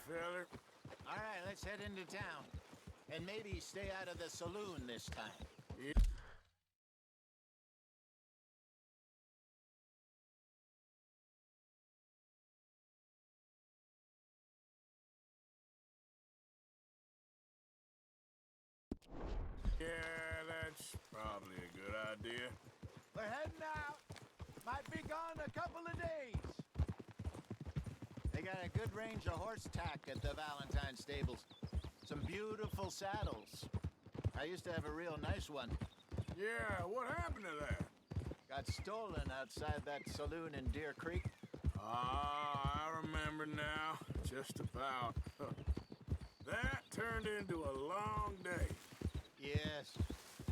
feller. All right, let's head into town. And maybe stay out of the saloon this time. Yeah. Yeah, that's probably a good idea. We're heading out. Might be gone a couple of days. They got a good range of horse tack at the Valentine stables. Some beautiful saddles. I used to have a real nice one. Yeah, what happened to that? Got stolen outside that saloon in Deer Creek. Ah, I remember now. Just about. That turned into a long day. Yes.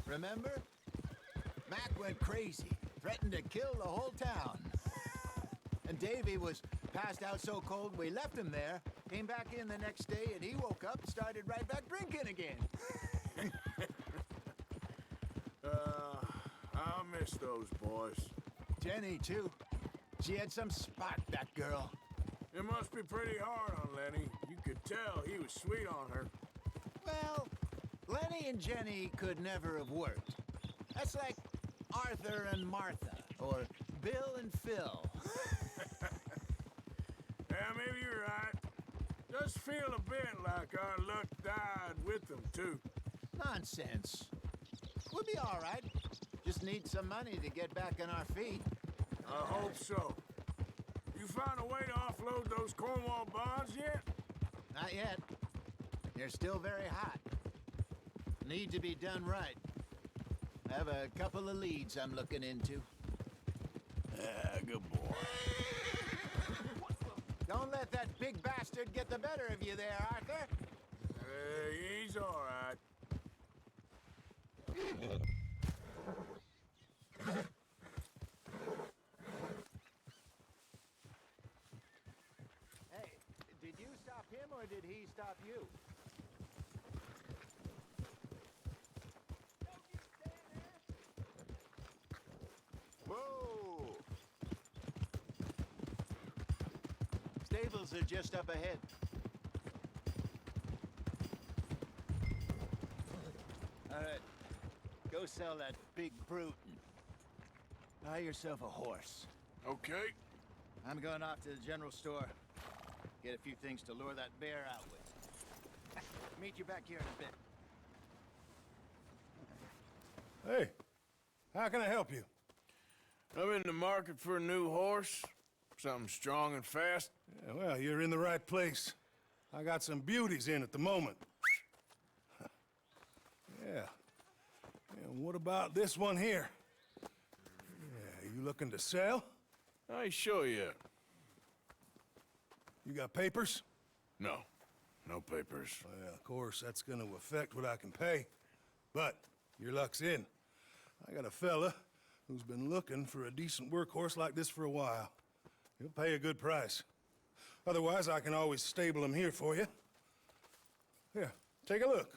Remember? Mac went crazy, threatened to kill the whole town. And Davy was passed out so cold we left him there, came back in the next day, and he woke up and started right back drinking again. I'll miss those boys. Jenny, too. She had some spark, that girl. It must be pretty hard on Lenny. You could tell he was sweet on her. Well, Lenny and Jenny could never have worked. That's like Arthur and Martha, or Bill and Phil. Yeah, maybe you're right. Does feel a bit like our luck died with them, too. Nonsense. We'll be all right. Just need some money to get back on our feet. I hope so. You found a way to offload those Cornwall bonds yet? Not yet. They're still very hot. Need to be done right. I have a couple of leads I'm looking into. Yeah, good boy. Don't let that big bastard get the better of you there, Arthur. He's all right. Hey, did you stop him or did he stop you? Whoa! Stables are just up ahead. All right, go sell that big brute and buy yourself a horse. Okay. I'm going off to the general store. Get a few things to lure that bear out with. Meet you back here in a bit. Hey, how can I help you? I'm in the market for a new horse. Something strong and fast. Yeah, well, you're in the right place. I got some beauties in at the moment. Yeah. And what about this one here? Yeah, you looking to sell? I show you. You got papers? No. No papers. Well, of course, that's gonna affect what I can pay. But your luck's in. I got a fella who's been looking for a decent workhorse like this for a while. He'll pay a good price. Otherwise, I can always stable him here for you. Here, take a look.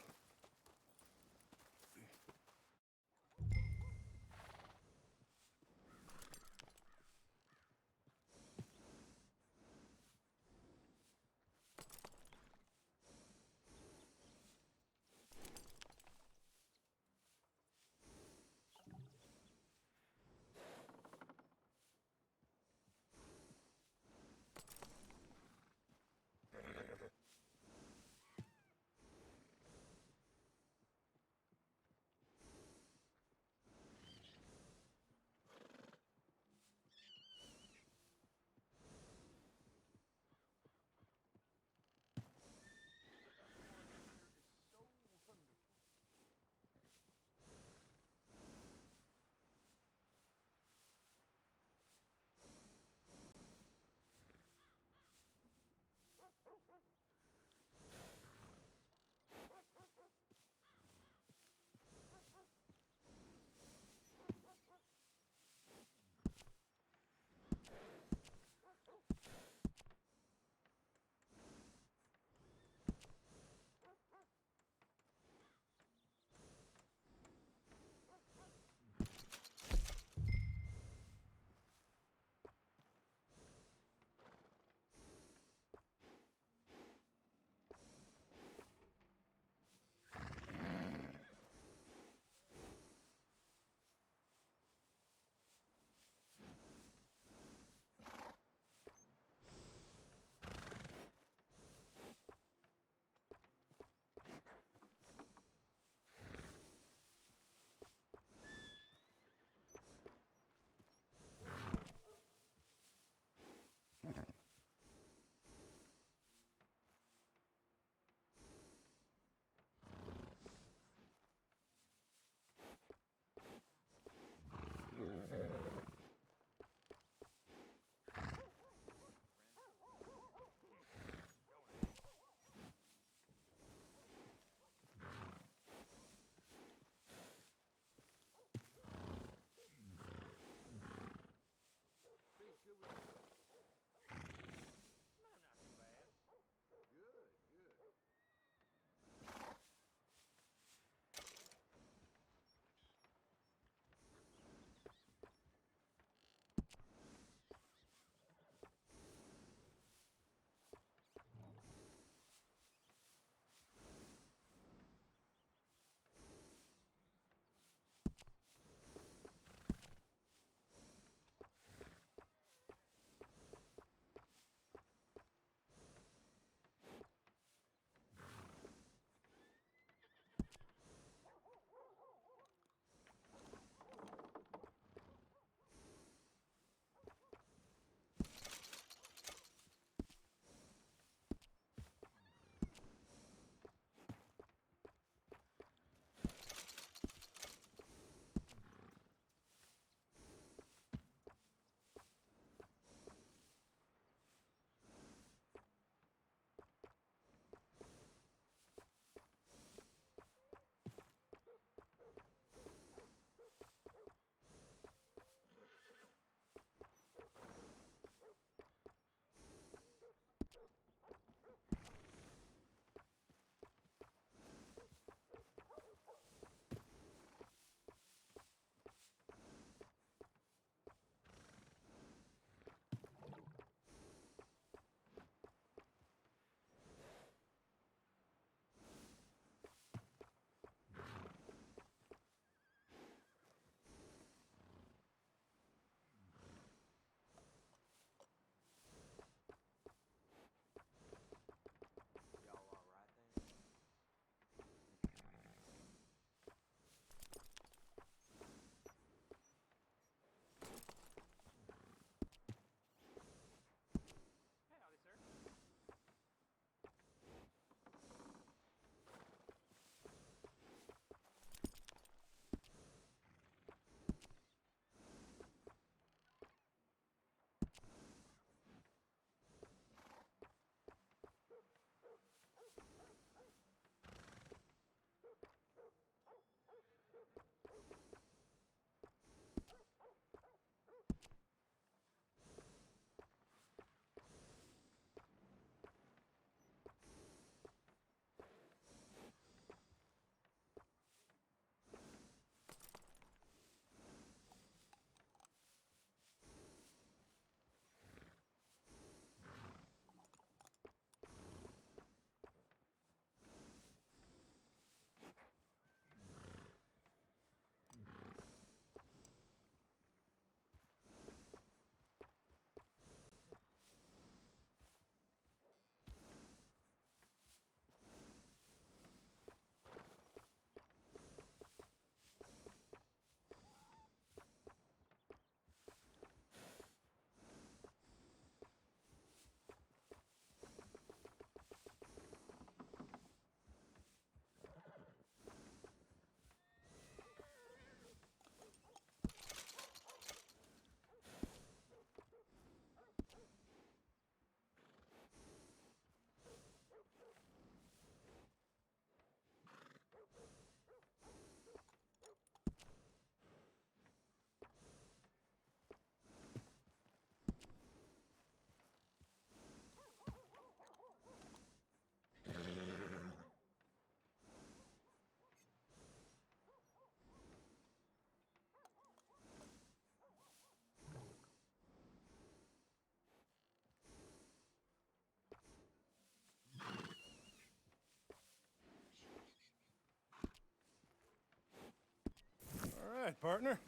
right, partner.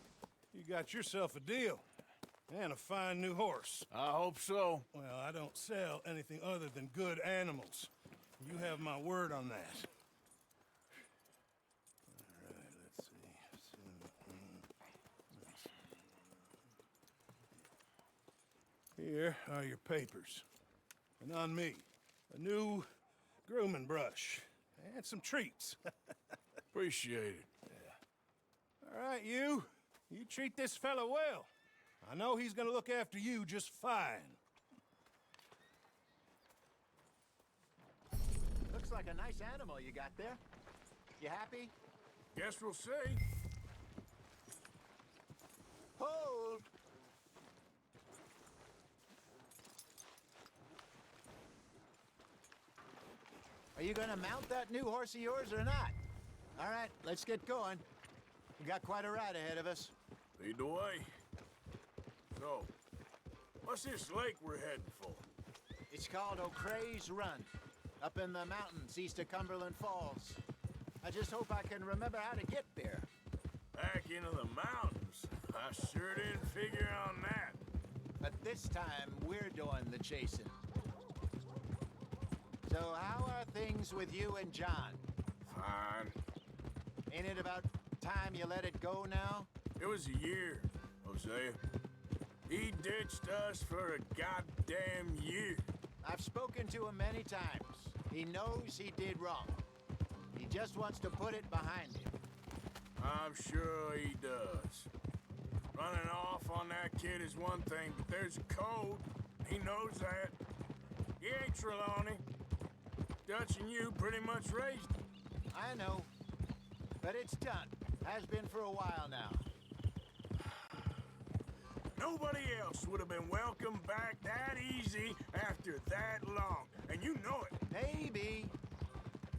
You got yourself a deal. And a fine new horse. I hope so. Well, I don't sell anything other than good animals. You have my word on that. All right, let's see. Here are your papers. And on me, a new grooming brush. And some treats. Appreciate it. All right, you. You treat this fella well. I know he's gonna look after you just fine. Looks like a nice animal you got there. You happy? Guess we'll see. Hold! Are you gonna mount that new horse of yours or not? All right, let's get going. We got quite a ride ahead of us. Lead the way. So, what's this lake we're heading for? It's called O'Creagh's Run, up in the mountains east of Cumberland Falls. I just hope I can remember how to get there. Back into the mountains? I sure didn't figure on that. But this time, we're doing the chasing. So how are things with you and John? Fine. Ain't it about time you let it go now? It was a year, Hosea. He ditched us for a goddamn year. I've spoken to him many times. He knows he did wrong. He just wants to put it behind him. I'm sure he does. Running off on that kid is one thing, but there's a code. He knows that. He ain't Trelawney. Dutch and you pretty much raised him. I know. But it's done. Has been for a while now. Nobody else would have been welcomed back that easy after that long. And you know it. Maybe.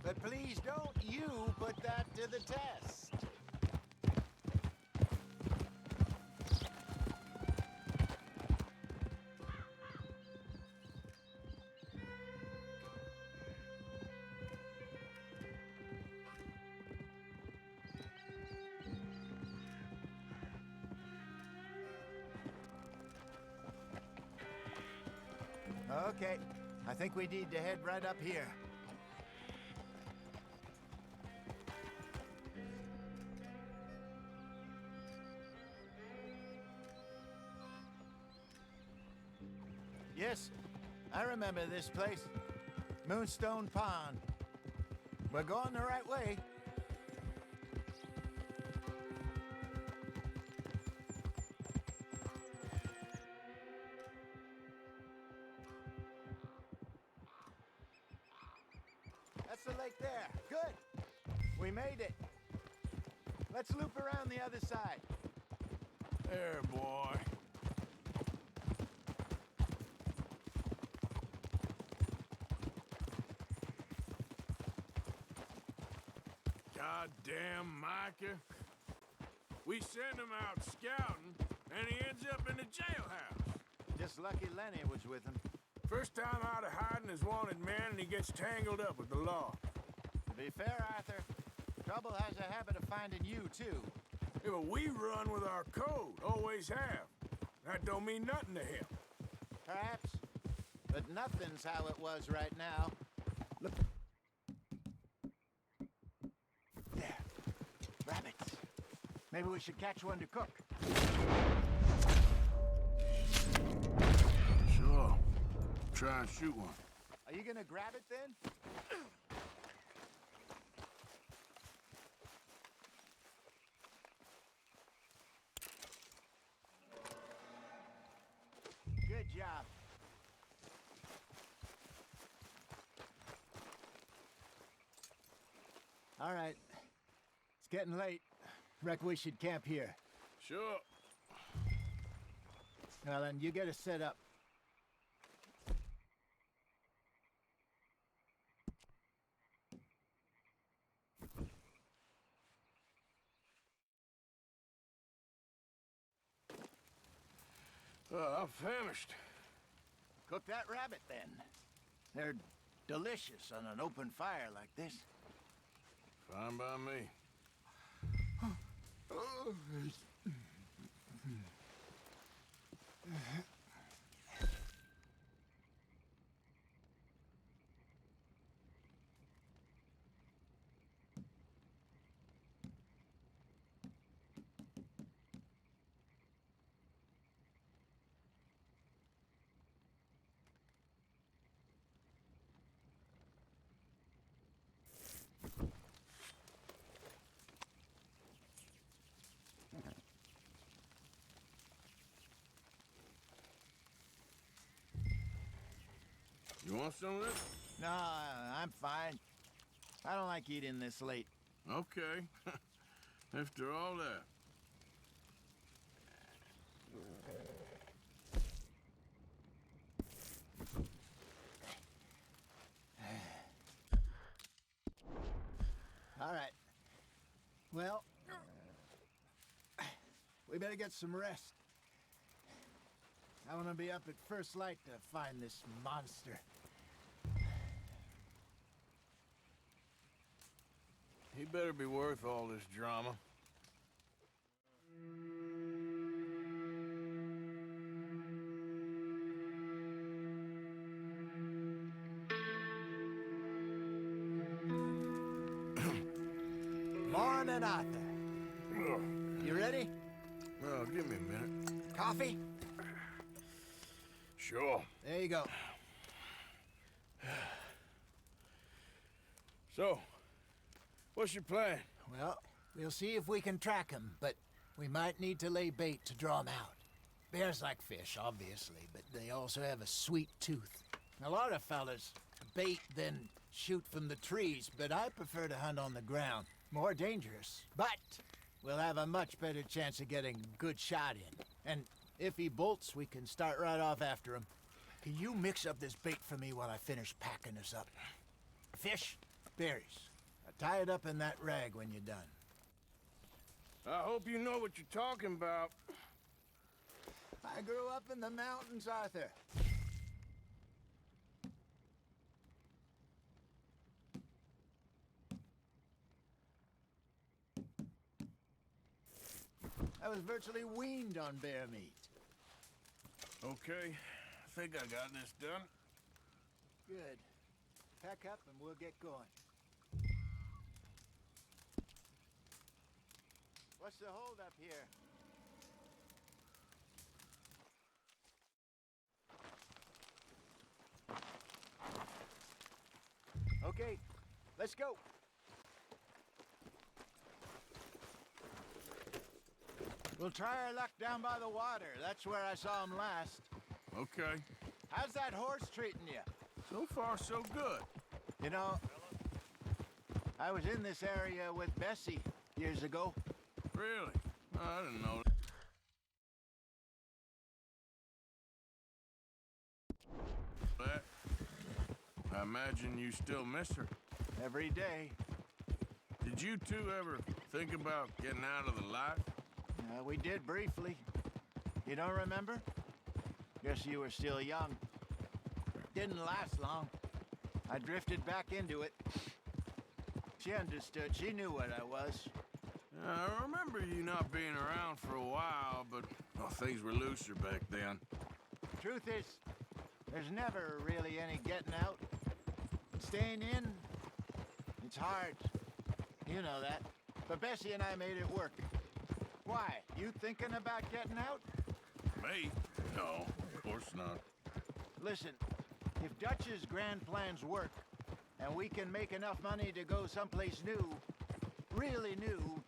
But please don't you put that to the test. Okay, I think we need to head right up here. Yes, I remember this place. Moonstone Pond. We're going the right way. That's the lake there. Good. We made it. Let's loop around the other side. There, boy. Goddamn Micah. We send him out scouting, and he ends up in the jailhouse. Just lucky Lenny was with him. First time out of hiding as wanted man, and he gets tangled up with the law. To be fair, Arthur, trouble has a habit of finding you, too. Yeah, but we run with our code, always have. That don't mean nothing to him. Perhaps. But nothing's how it was right now. Look. There. Rabbits. Maybe we should catch one to cook. Sure. Try and shoot one. Are you gonna grab it then? Good job. All right. It's getting late. Reckon we should camp here. Sure. Well, then you get us set up. I'm famished. Cook that rabbit, then. They're delicious on an open fire like this. Fine by me. You want some of this? No, I'm fine. I don't like eating this late. Okay. After all that. All right. Well, we better get some rest. I want to be up at first light to find this monster. He better be worth all this drama. Morning, Arthur. You ready? Well, give me a minute. Coffee? Sure. There you go. So, what's your plan? Well, we'll see if we can track him, but we might need to lay bait to draw him out. Bears like fish, obviously, but they also have a sweet tooth. A lot of fellas bait, then shoot from the trees, but I prefer to hunt on the ground. More dangerous, but we'll have a much better chance of getting a good shot in. And if he bolts, we can start right off after him. Can you mix up this bait for me while I finish packing this up? Fish, berries. Tie it up in that rag when you're done. I hope you know what you're talking about. I grew up in the mountains, Arthur. I was virtually weaned on bear meat. Okay, I think I got this done. Good. Pack up and we'll get going. What's the hold up here? Okay, let's go. We'll try our luck down by the water. That's where I saw him last. Okay. How's that horse treating you? So far, so good. You know, I was in this area with Bessie years ago. Really? I didn't know that. I imagine you still miss her. Every day. Did you two ever think about getting out of the life? We did briefly. You don't remember? Guess you were still young. Didn't last long. I drifted back into it. She understood. She knew what I was. I remember you not being around for a while, but well, things were looser back then. Truth is, there's never really any getting out. Staying in, it's hard. You know that. But Bessie and I made it work. Why? You thinking about getting out? Me? No, of course not. Listen, if Dutch's grand plans work, and we can make enough money to go someplace new, really new,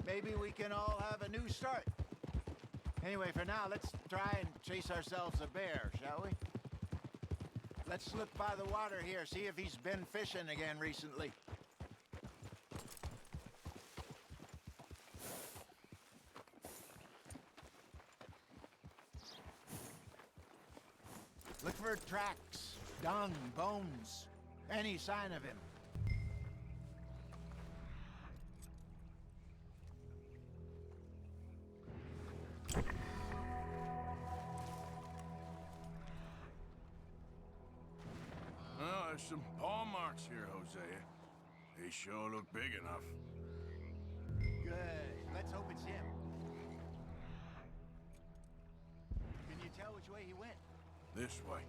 maybe we can all have a new start. Anyway, for now, let's try and chase ourselves a bear, shall we? Let's look by the water here, see if he's been fishing again recently. Look for tracks, dung, bones, any sign of him. Well, there's some paw marks here, Hosea. They sure look big enough. Good. Let's hope it's him. Can you tell which way he went? This way.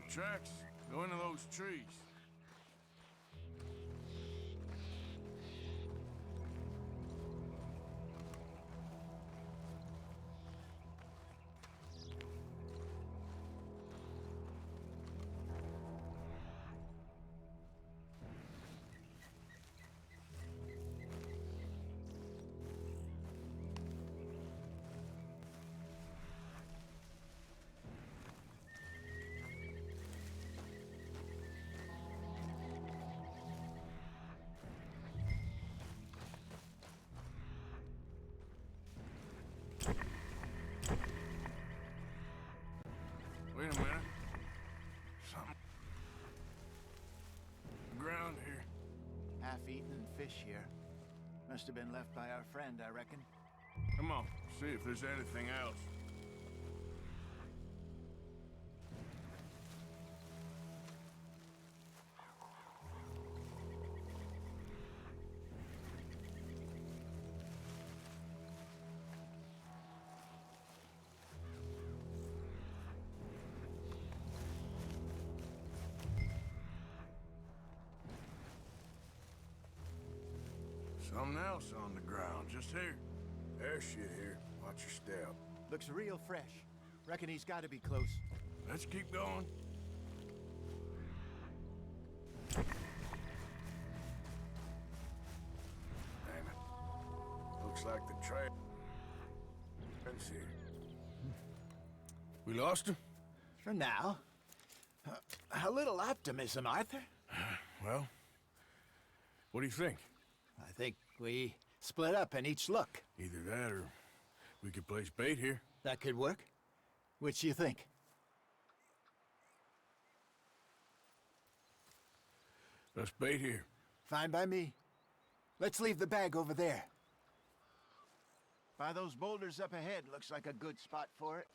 The tracks go into those trees. Wait a minute. Something. Ground here. Half-eaten fish here. Must have been left by our friend, I reckon. Come on, see if there's anything else. Something else on the ground, just here. There's shit here. Watch your step. Looks real fresh. Reckon he's got to be close. Let's keep going. Damn it. Looks like the trail ends here. We lost him? For now. A little optimism, Arthur. Well, what do you think? I think we split up and each look. Either that or we could place bait here. That could work. Which do you think? Let's bait here. Fine by me. Let's leave the bag over there. By those boulders up ahead, looks like a good spot for it.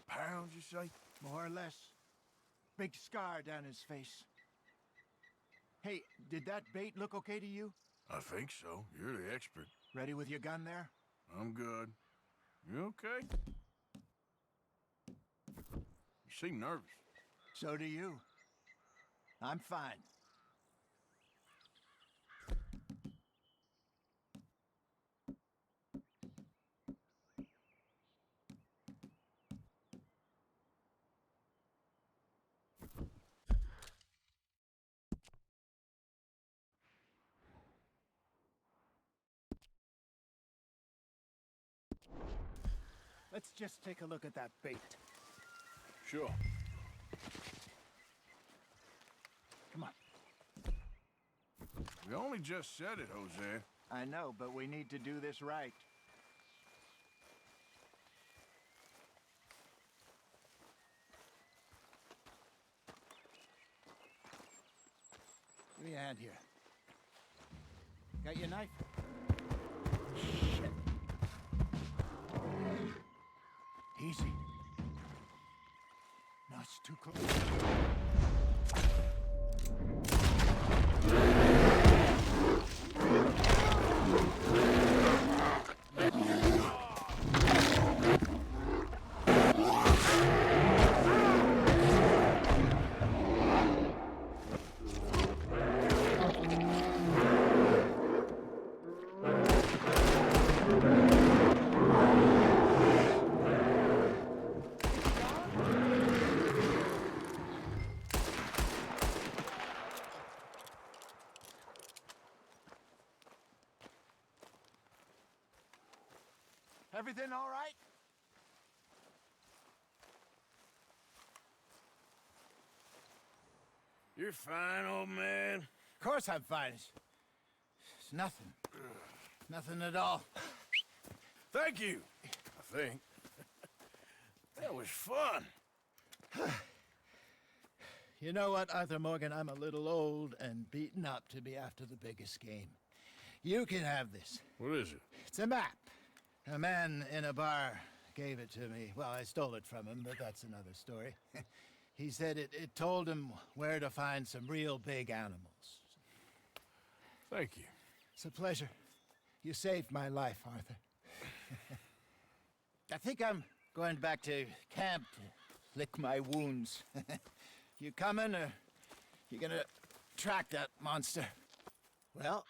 £1,000, you say? More or less. Big scar down his face. Hey, did that bait look okay to you? I think so. You're the expert. Ready with your gun there? I'm good. You okay? You seem nervous. So do you. I'm fine. Let's just take a look at that bait. Sure. Come on. We only just said it, Jose. I know, but we need to do this right. Give me a hand here. Got your knife? Shit. Easy. No, it's too close. Everything all right? You're fine, old man. Of course I'm fine. It's nothing. Nothing at all. Thank you, I think. That was fun. You know what, Arthur Morgan? I'm a little old and beaten up to be after the biggest game. You can have this. What is it? It's a map. A man in a bar gave it to me. Well, I stole it from him, but that's another story. He said it told him where to find some real big animals. Thank you. It's a pleasure. You saved my life, Arthur. I think I'm going back to camp to lick my wounds. You coming, or you gonna track that monster? Well,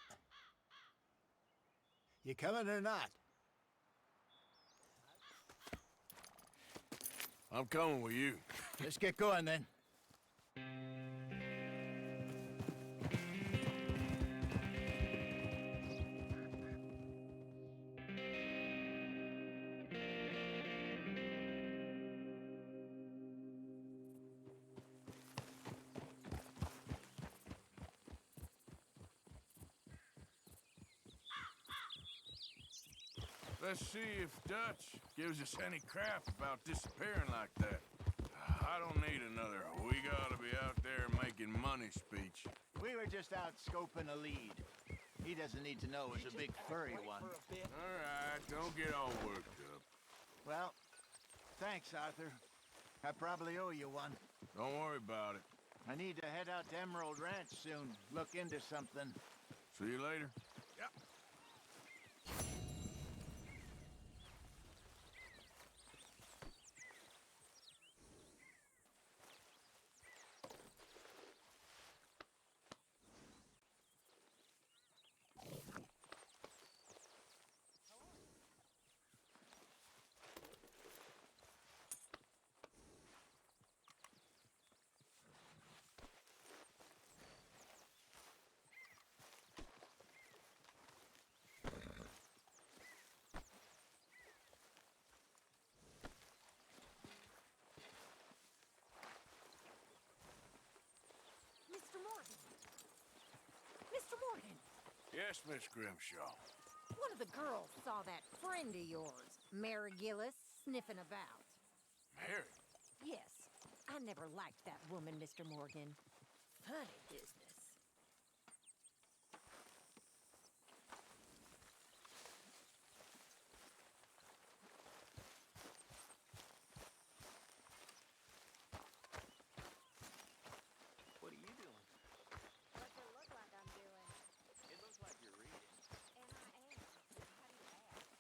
you coming or not? I'm coming with you. Let's get going, then. Let's see if Dutch gives us any crap about disappearing like that. I don't need another "we gotta be out there making money" speech. We were just out scoping a lead. He doesn't need to know it's a big furry one. All right, don't get all worked up. Well, thanks, Arthur. I probably owe you one. Don't worry about it. I need to head out to Emerald Ranch soon. Look into something. See you later. Yep. Mr. Morgan! Mr. Morgan! Yes, Miss Grimshaw. One of the girls saw that friend of yours, Mary Gillis, sniffing about. Mary? Yes. I never liked that woman, Mr. Morgan. Funny business. What are you doing? What's it look like I'm doing? It looks like you're reading. And I am. How do you ask?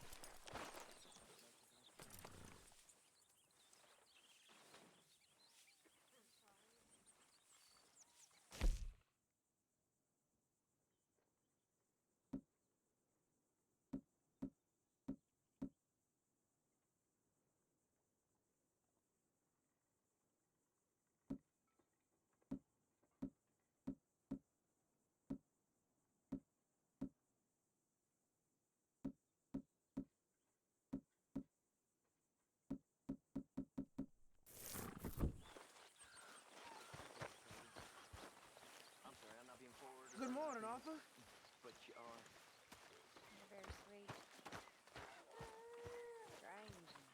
I'm sorry, I'm not being forward. Good morning, Arthur. But you are. You're very sweet. Strange and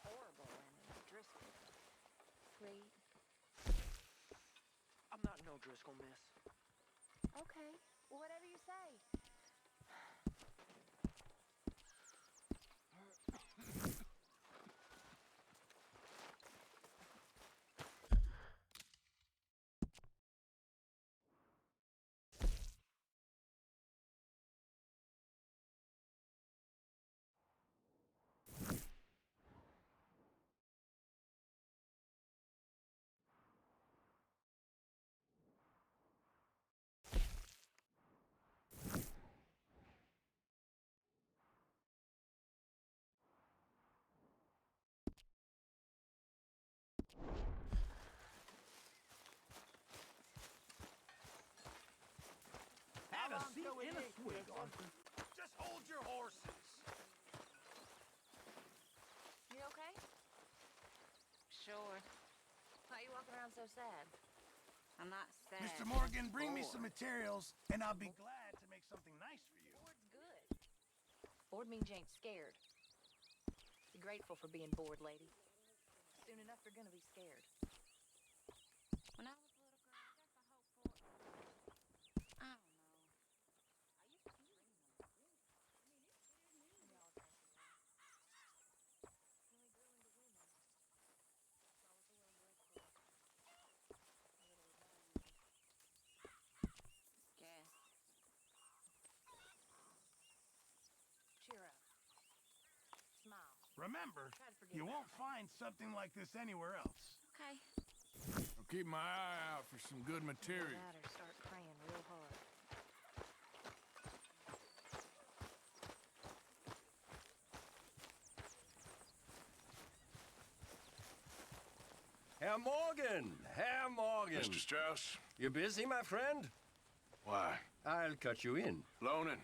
horrible and Driscoll. Sweet. I'm not no Driscoll, miss. Okay. Well, whatever you say. Have a seat in a swig, Arthur. Just hold your horses. sure. Why are you walking around so sad? I'm not sad. Mr. Morgan, bring me bored. some materials, and I'll be glad to make something nice for you. Bored's good. Bored means you ain't scared. Be grateful for being bored, lady. Soon enough, you're gonna be scared. When I was a little girl, I guess I hoped for... I don't know. I used to dream of it. And y'all drank it away. Then we grew into women. So I was a little grateful. A little valued. Guess. Cheer up. Smile. Remember, Try to forget you about won't find something like this anywhere else. Okay. I'll keep my eye out for some good material. That or start praying real hard. Herr Morgan! Herr Morgan! Mr. Strauss, You busy, my friend? why? I'll cut you in. Loaning?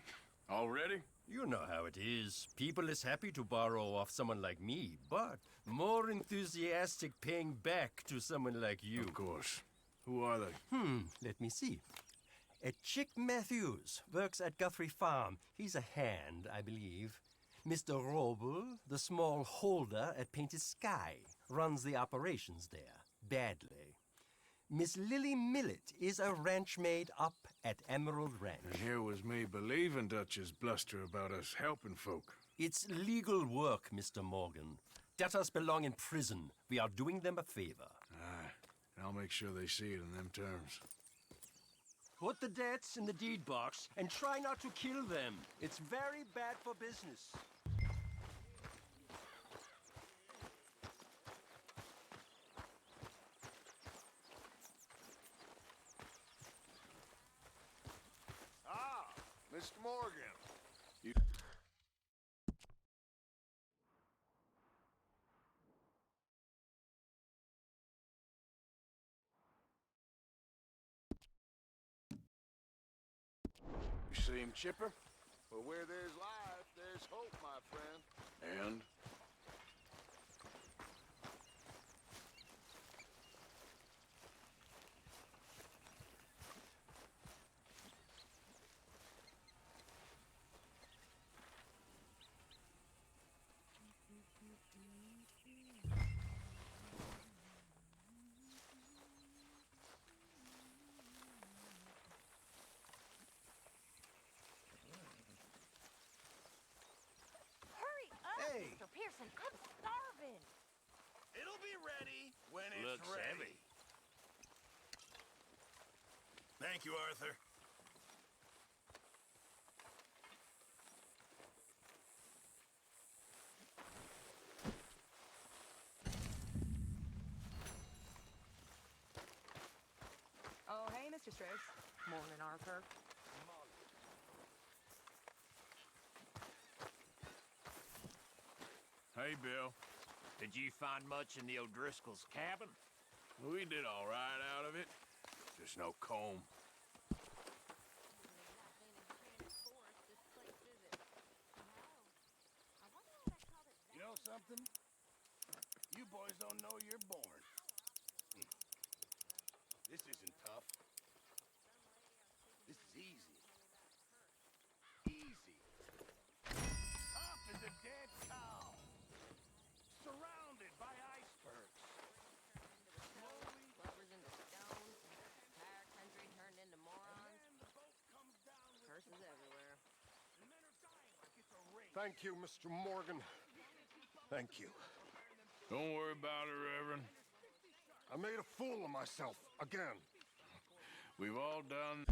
Already? You know how it is. People is happy to borrow off someone like me, but more enthusiastic paying back to someone like you. Of course. Who are they? Let me see. Chick Matthews works at Guthrie Farm. He's a hand, I believe. Mr. Roble, the small holder at Painted Sky, runs the operations there, badly. Miss Lily Millet is a ranch maid up at Emerald Ranch. And here was me believing Dutch's bluster about us helping folk. It's legal work, Mr. Morgan. Debtors belong in prison. We are doing them a favor. Aye, and I'll make sure they see it in them terms. Put the debts in the deed box and try not to kill them. It's very bad for business. Ah, Mr. Morgan. You... You seem chipper? Well, where there's life, there's hope, my friend. And? Hurry up, Hey. Mr. Pearson. I'm starving. It'll be ready when it's Looks ready. heavy. Thank you, Arthur. Oh, hey, Mr. Strauss. Morning, Arthur. Hey, Bill. Did you find much in the O'Driscoll's cabin? We did all right out of it. Just no comb. You know something? You boys don't know you're born. This isn't tough. This is easy. Easy. Up is a dead cow. Surrounded by icebergs. Slowly, Lovers into stone. Entire country turned into morons. and the boat comes down with Curses everywhere. and men are dying like it's a race. Thank you, Mr. Morgan. Thank you. Don't worry about it, Reverend. I made a fool of myself again. We've all done...